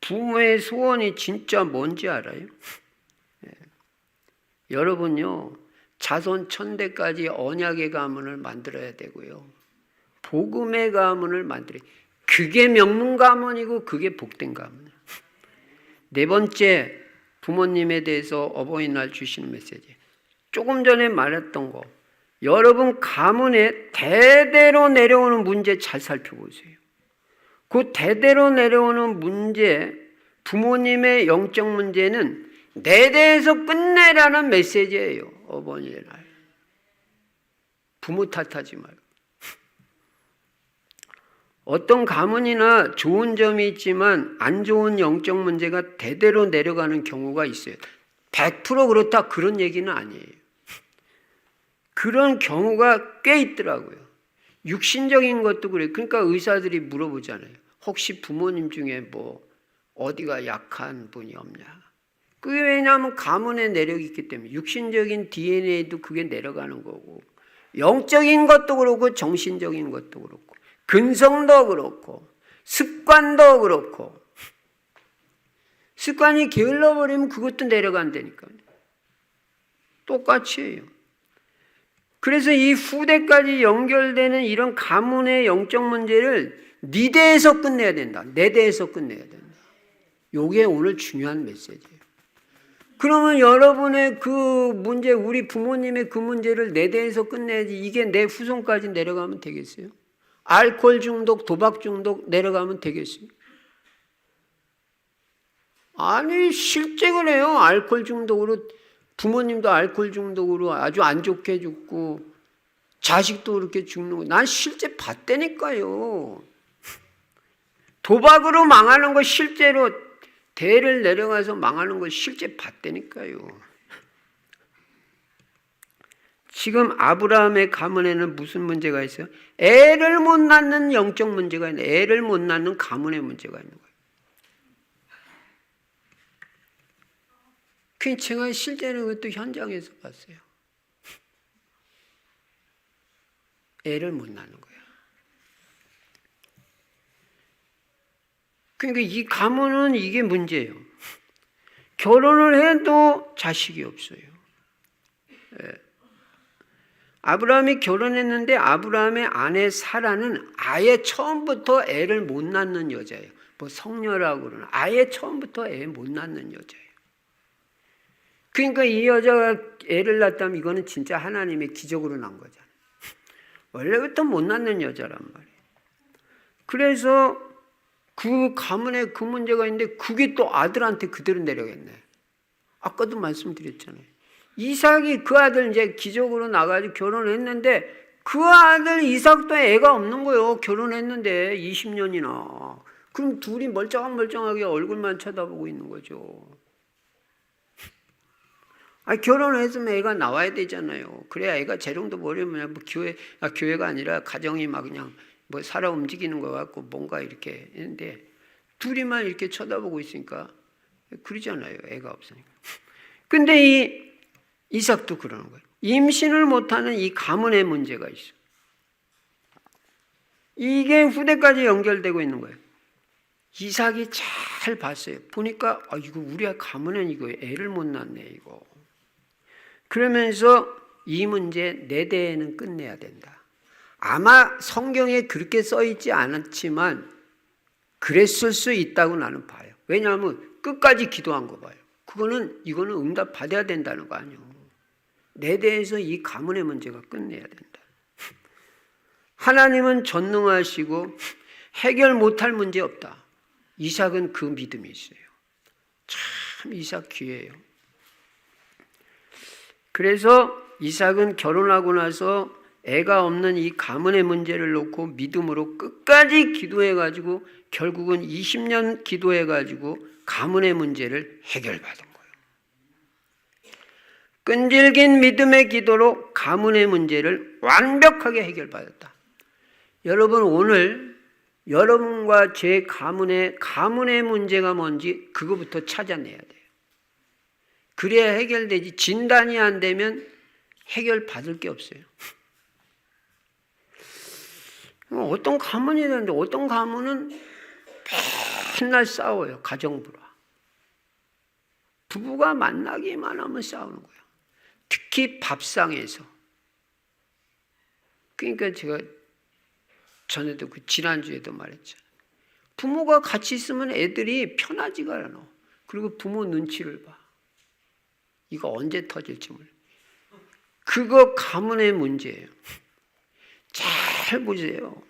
Speaker 1: 부모의 소원이 진짜 뭔지 알아요? 네. 여러분요 자손 천대까지 언약의 가문을 만들어야 되고요. 복음의 가문을 만들어야 돼요. 그게 명문 가문이고 그게 복된 가문이에요. 네 번째 부모님에 대해서 어버이날 주시는 메시지. 조금 전에 말했던 거. 여러분 가문에 대대로 내려오는 문제 잘 살펴보세요. 그 대대로 내려오는 문제, 부모님의 영적 문제는 내 대에서 끝내라는 메시지예요. 어버이날. 부모 탓하지 말고. 어떤 가문이나 좋은 점이 있지만 안 좋은 영적 문제가 대대로 내려가는 경우가 있어요. 100% 그렇다 그런 얘기는 아니에요. 그런 경우가 꽤 있더라고요. 육신적인 것도 그래요. 그러니까 의사들이 물어보잖아요. 혹시 부모님 중에 뭐 어디가 약한 분이 없냐. 그게 왜냐하면 가문의 내력이 있기 때문에 육신적인 DNA도 그게 내려가는 거고 영적인 것도 그렇고 정신적인 것도 그렇고 근성도 그렇고 습관도 그렇고 습관이 게을러버리면 그것도 내려간다니까요. 똑같이 해요. 그래서 이 후대까지 연결되는 이런 가문의 영적 문제를 네 대에서 끝내야 된다. 내 대에서 끝내야 된다. 이게 오늘 중요한 메시지예요. 그러면 여러분의 그 문제, 우리 부모님의 그 문제를 내 대에서 끝내야지 이게 내 후손까지 내려가면 되겠어요? 알코올 중독, 도박 중독 내려가면 되겠어요? 아니 실제 그래요. 알코올 중독으로 부모님도 알코올 중독으로 아주 안 좋게 죽고 자식도 그렇게 죽는 거 난 실제 봤다니까요. 도박으로 망하는 거 실제로 대를 내려가서 망하는 거 실제 봤다니까요. 지금 아브라함의 가문에는 무슨 문제가 있어요? 애를 못 낳는 영적 문제가 있는, 애를 못 낳는 가문의 문제가 있는 거예요. 그 제가 실제로 그것도 현장에서 봤어요. 애를 못 낳는 거야. 그러니까 이 가문은 이게 문제예요. 결혼을 해도 자식이 없어요. 예. 아브라함이 결혼했는데 아브라함의 아내 사라는 아예 처음부터 애를 못 낳는 여자예요. 뭐 성녀라고 그러나 아예 처음부터 애 못 낳는 여자예요. 그러니까 이 여자가 애를 낳았다면 이거는 진짜 하나님의 기적으로 난 거잖아요. 원래부터 못 낳는 여자란 말이에요. 그래서 그 가문에 그 문제가 있는데 그게 또 아들한테 그대로 내려겠네. 아까도 말씀드렸잖아요. 이삭이 그 아들 이제 기적으로 나가지고 결혼했는데 그 아들 이삭도 애가 없는 거예요. 결혼했는데 20년이나. 그럼 둘이 멀쩡하게 얼굴만 쳐다보고 있는 거죠. 결혼했으면 애가 나와야 되잖아요. 그래야 애가 재롱도 버리면 뭐 교회가 아니라 가정이 막 그냥 뭐 살아 움직이는 것 같고 뭔가 이렇게 했는데 둘이만 이렇게 쳐다보고 있으니까 그러잖아요. 애가 없으니까. 근데 이 이삭도 그러는 거예요. 임신을 못하는 이 가문의 문제가 있어. 이게 후대까지 연결되고 있는 거예요. 이삭이 잘 봤어요. 보니까 이거 우리 가문은 이거 애를 못 낳네 이거. 그러면서 이 문제 내 대에는 끝내야 된다. 아마 성경에 그렇게 써 있지 않았지만 그랬을 수 있다고 나는 봐요. 왜냐하면 끝까지 기도한 거 봐요. 이거는 응답 받아야 된다는 거 아니에요. 내 대에서 이 가문의 문제가 끝내야 된다. 하나님은 전능하시고 해결 못할 문제 없다. 이삭은 그 믿음이 있어요. 참 이삭 귀해요. 그래서 이삭은 결혼하고 나서 애가 없는 이 가문의 문제를 놓고 믿음으로 끝까지 기도해가지고 결국은 20년 기도해가지고 가문의 문제를 해결받은 거예요. 끈질긴 믿음의 기도로 가문의 문제를 완벽하게 해결받았다. 여러분 오늘 여러분과 제 가문의 문제가 뭔지 그거부터 찾아내야 돼요. 그래야 해결되지. 진단이 안 되면 해결받을 게 없어요. 어떤 가문이 되는데 어떤 가문은 맨날 싸워요. 가정부라. 부부가 만나기만 하면 싸우는 거예요. 특히 밥상에서. 그러니까 제가 전에도 지난주에도 말했죠. 부모가 같이 있으면 애들이 편하지가 않아. 그리고 부모 눈치를 봐. 이거 언제 터질지 몰라요. 그거 가문의 문제예요. 잘 보세요.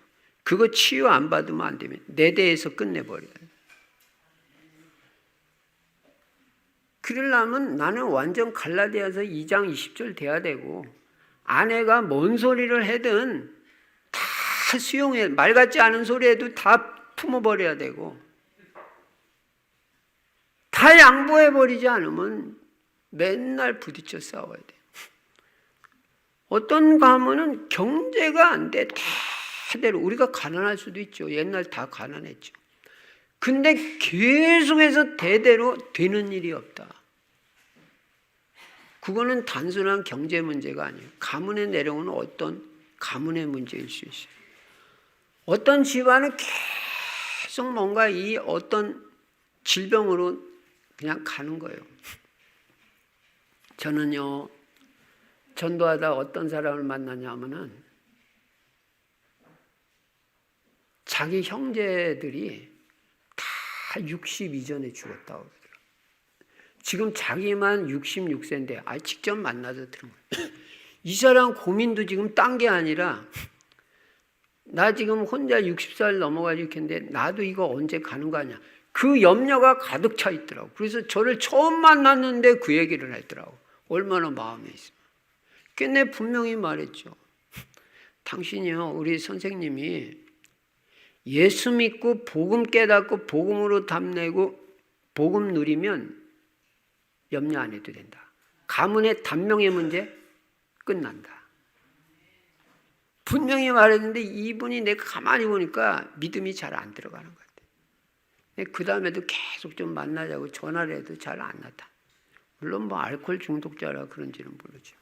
Speaker 1: 그거 치유 안 받으면 안 되면 내 대에서 끝내버려요. 그러려면 나는 완전 갈라디아서 2장 20절 돼야 되고 아내가 뭔 소리를 해든 다 수용해. 말 같지 않은 소리 해도 다 품어버려야 되고 다 양보해버리지 않으면 맨날 부딪혀 싸워야 돼. 어떤 가문은 경제가 안 돼. 다 대대로 우리가 가난할 수도 있죠. 옛날 다 가난했죠. 근데 계속해서 대대로 되는 일이 없다. 그거는 단순한 경제 문제가 아니에요. 가문의 내려오는 어떤 가문의 문제일 수 있어요. 어떤 집안은 계속 뭔가 이 어떤 질병으로 그냥 가는 거예요. 저는요, 전도하다 어떤 사람을 만나냐면은 자기 형제들이 다 60 이전에 죽었다고 그러더라고요. 지금 자기만 66세인데 직접 만나서 들은 거예요. 이 사람 고민도 지금 딴 게 아니라 나 지금 혼자 60살 넘어가지고 있는데 나도 이거 언제 가는 거 아니야. 그 염려가 가득 차 있더라고. 그래서 저를 처음 만났는데 그 얘기를 했더라고. 얼마나 마음에 있으면. 근데 분명히 말했죠. 당신이요, 우리 선생님이 예수 믿고 복음 깨닫고 복음으로 답내고 복음 누리면 염려 안 해도 된다. 가문의 단명의 문제 끝난다. 분명히 말했는데 이분이 내가 가만히 보니까 믿음이 잘 안 들어가는 것 같아요. 그 다음에도 계속 좀 만나자고 전화를 해도 잘 안 나타. 물론 뭐 알코올 중독자라 그런지는 모르죠.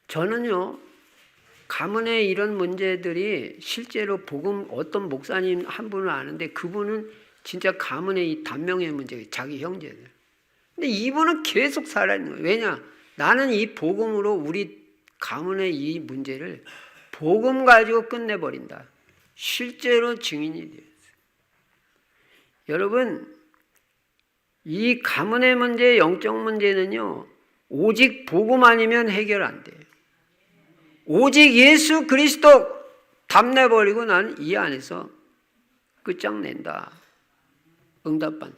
Speaker 1: 저는요, 가문의 이런 문제들이 실제로 복음 어떤 목사님 한 분을 아는데 그분은 진짜 가문의 이 단명의 문제, 자기 형제들. 근데 이분은 계속 살아있는 거예요. 왜냐? 나는 이 복음으로 우리 가문의 이 문제를 복음 가지고 끝내버린다. 실제로 증인이 되었어요. 여러분, 이 가문의 문제, 영적 문제는요, 오직 복음 아니면 해결 안 돼요. 오직 예수 그리스도 답내버리고 나는 이 안에서 끝장낸다. 응답반.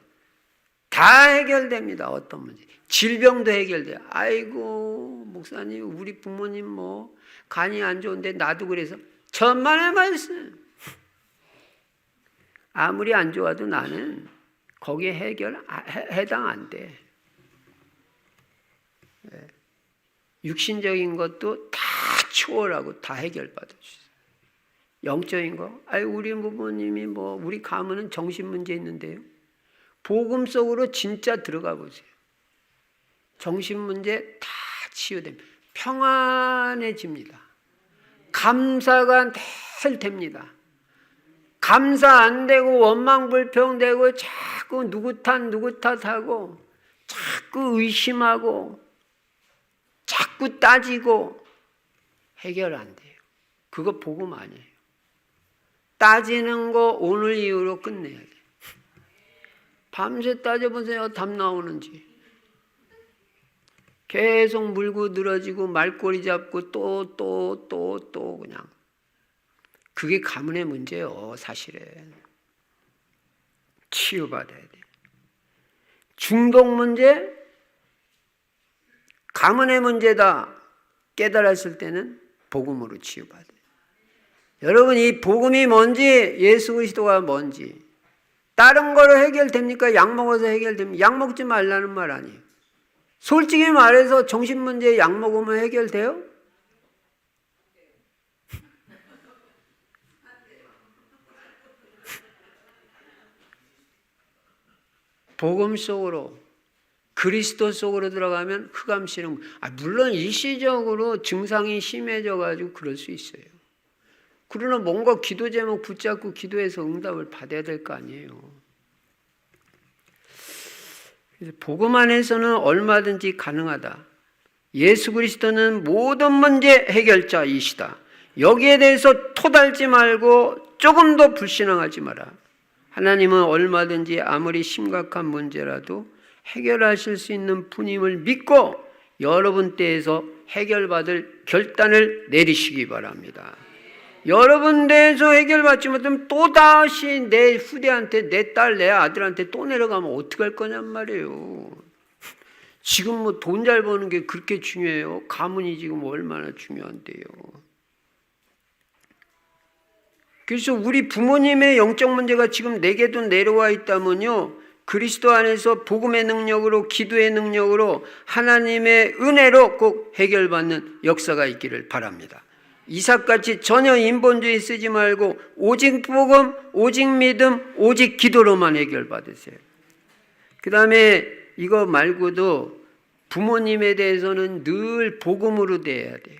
Speaker 1: 다 해결됩니다. 어떤 문제. 질병도 해결돼요. 아이고, 목사님, 우리 부모님 뭐, 간이 안 좋은데 나도 그래서. 천만의 말씀. 아무리 안 좋아도 나는 거기에 해당 안 돼. 육신적인 것도 다 초월하고 다 해결받을 수 있어요. 영적인 거, 우리 부모님이 뭐, 우리 가문은 정신 문제 있는데요. 복음 속으로 진짜 들어가 보세요. 정신 문제 다 치유됩니다. 평안해집니다. 감사가 늘 됩니다. 감사 안 되고 원망불평되고 자꾸 누구 탓하고 자꾸 의심하고 자꾸 따지고 해결 안 돼요. 그거 복음 아니에요. 따지는 거 오늘 이후로 끝내야 돼요. 밤새 따져보세요. 답 나오는지. 계속 물고 늘어지고 말꼬리 잡고 또 그냥. 그게 가문의 문제예요. 사실은. 치유받아야 돼요. 중독 문제, 가문의 문제다 깨달았을 때는 복음으로 치유받아요. 여러분, 이 복음이 뭔지, 예수 그리스도가 뭔지, 다른 거로 해결됩니까? 약 먹어서 해결됩니까? 약 먹지 말라는 말 아니에요. 솔직히 말해서 정신 문제 약 먹으면 해결돼요? 복음 속으로, 그리스도 속으로 들어가면 흑암시름. 물론 일시적으로 증상이 심해져 가지고 그럴 수 있어요. 그러나 뭔가 기도 제목 붙잡고 기도해서 응답을 받아야 될 거 아니에요. 그래서 복음 안에서는 얼마든지 가능하다. 예수 그리스도는 모든 문제 해결자이시다. 여기에 대해서 토달지 말고 조금도 불신앙하지 마라. 하나님은 얼마든지 아무리 심각한 문제라도 해결하실 수 있는 분임을 믿고 여러분 때에서 해결받을 결단을 내리시기 바랍니다. 여러분 때에서 해결받지 못하면 또다시 내 후대한테, 내 딸, 내 아들한테 또 내려가면 어떡할 거냔 말이에요. 지금 뭐 돈 잘 버는 게 그렇게 중요해요? 가문이 지금 얼마나 중요한데요. 그래서 우리 부모님의 영적 문제가 지금 내게도 내려와 있다면요, 그리스도 안에서 복음의 능력으로, 기도의 능력으로, 하나님의 은혜로 꼭 해결받는 역사가 있기를 바랍니다. 이삭같이 전혀 인본주의 쓰지 말고 오직 복음, 오직 믿음, 오직 기도로만 해결받으세요. 그 다음에 이거 말고도 부모님에 대해서는 늘 복음으로 대해야 돼요.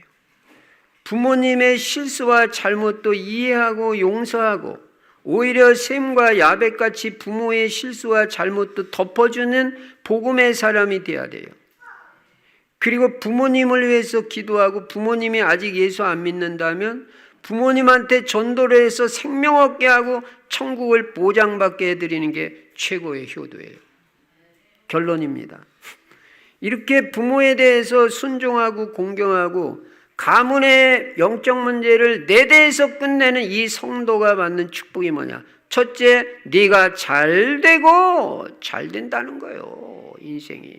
Speaker 1: 부모님의 실수와 잘못도 이해하고 용서하고 오히려 셈과 야벳같이 부모의 실수와 잘못도 덮어주는 복음의 사람이 되어야 돼요. 그리고 부모님을 위해서 기도하고 부모님이 아직 예수 안 믿는다면 부모님한테 전도를 해서 생명 얻게 하고 천국을 보장받게 해드리는 게 최고의 효도예요. 결론입니다. 이렇게 부모에 대해서 순종하고 공경하고 가문의 영적 문제를 내 대해서 끝내는 이 성도가 받는 축복이 뭐냐? 첫째, 네가 잘 되고 잘 된다는 거예요. 인생이.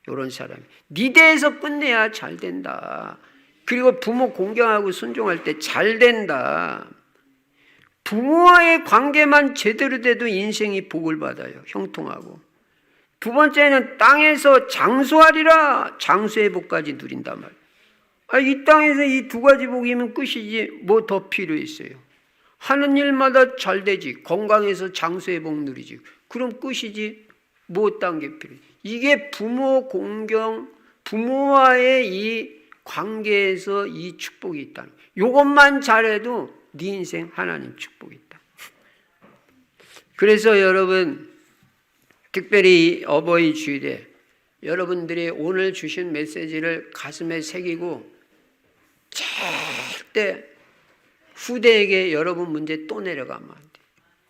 Speaker 1: 이런 사람이 네 대해서 끝내야 잘 된다. 그리고 부모 공경하고 순종할 때 잘 된다. 부모와의 관계만 제대로 돼도 인생이 복을 받아요. 형통하고. 두 번째는 땅에서 장수하리라. 장수의 복까지 누린단 말이에요. 이 땅에서 이 두 가지 복이면 끝이지 뭐 더 필요 있어요. 하는 일마다 잘 되지. 건강해서 장수의 복 누리지. 그럼 끝이지 뭐 딴 게 필요해. 이게 부모 공경, 부모와의 이 관계에서 이 축복이 있다는 거예요. 이것만 잘해도 네 인생 하나님 축복이 있다. 그래서 여러분 특별히 어버이 주일에 여러분들이 오늘 주신 메시지를 가슴에 새기고 절대 후대에게 여러분 문제 또 내려가면 안 돼요.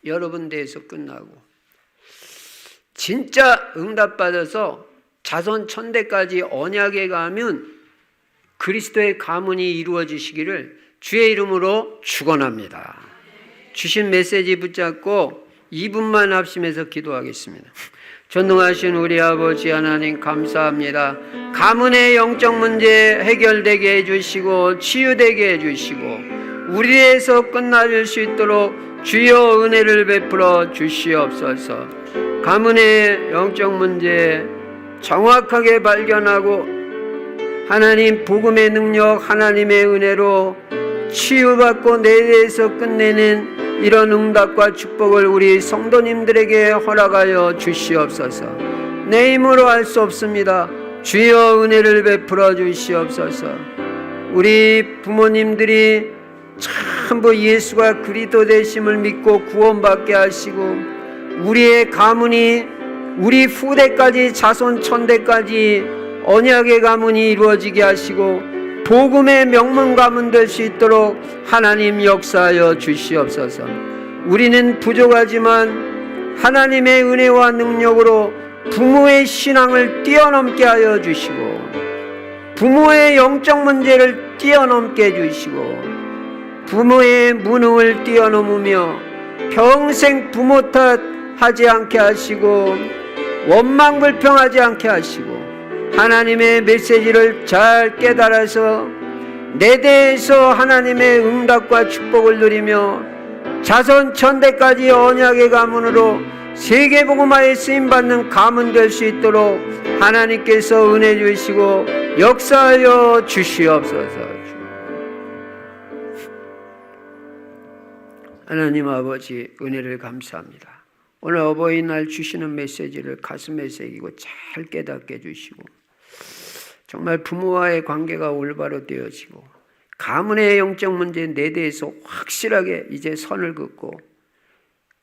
Speaker 1: 여러분 대해서 끝나고 진짜 응답받아서 자손 천대까지 언약에 가면 그리스도의 가문이 이루어지시기를 주의 이름으로 축원합니다. 주신 메시지 붙잡고 2분만 합심해서 기도하겠습니다. 전능하신 우리 아버지 하나님 감사합니다. 가문의 영적 문제 해결되게 해주시고 치유되게 해주시고 우리에서 끝날 수 있도록 주여 은혜를 베풀어 주시옵소서. 가문의 영적 문제 정확하게 발견하고 하나님 복음의 능력 하나님의 은혜로 치유받고 내 대해서 끝내는 이런 응답과 축복을 우리 성도님들에게 허락하여 주시옵소서. 내 힘으로 할 수 없습니다. 주여 은혜를 베풀어 주시옵소서. 우리 부모님들이 전부 예수가 그리스도 되심을 믿고 구원받게 하시고 우리의 가문이 우리 후대까지 자손 천대까지 언약의 가문이 이루어지게 하시고 복음의 명문 가문 될 수 있도록 하나님 역사하여 주시옵소서. 우리는 부족하지만 하나님의 은혜와 능력으로 부모의 신앙을 뛰어넘게 하여 주시고 부모의 영적 문제를 뛰어넘게 해주시고 부모의 무능을 뛰어넘으며 평생 부모 탓하지 않게 하시고 원망불평하지 않게 하시고 하나님의 메시지를 잘 깨달아서 내 대해서 하나님의 응답과 축복을 누리며 자손 천대까지 언약의 가문으로 세계복음화에 쓰임받는 가문 될 수 있도록 하나님께서 은혜 주시고 역사하여 주시옵소서. 하나님 아버지 은혜를 감사합니다. 오늘 어버이날 주시는 메시지를 가슴에 새기고 잘 깨닫게 해주시고 정말 부모와의 관계가 올바로 되어지고 가문의 영적 문제 내 대해서 확실하게 이제 선을 긋고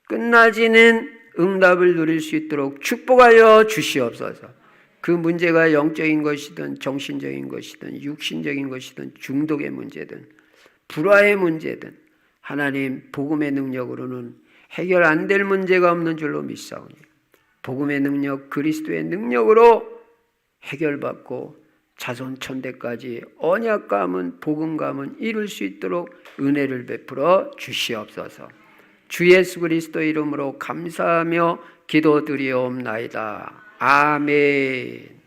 Speaker 1: 끝나지는 응답을 누릴 수 있도록 축복하여 주시옵소서. 그 문제가 영적인 것이든 정신적인 것이든 육신적인 것이든 중독의 문제든 불화의 문제든 하나님 복음의 능력으로는 해결 안 될 문제가 없는 줄로 믿사오니 복음의 능력 그리스도의 능력으로 해결받고 자손 천대까지 언약 가문 복음 가문 이룰 수 있도록 은혜를 베풀어 주시옵소서. 주 예수 그리스도 이름으로 감사하며 기도드리옵나이다. 아멘.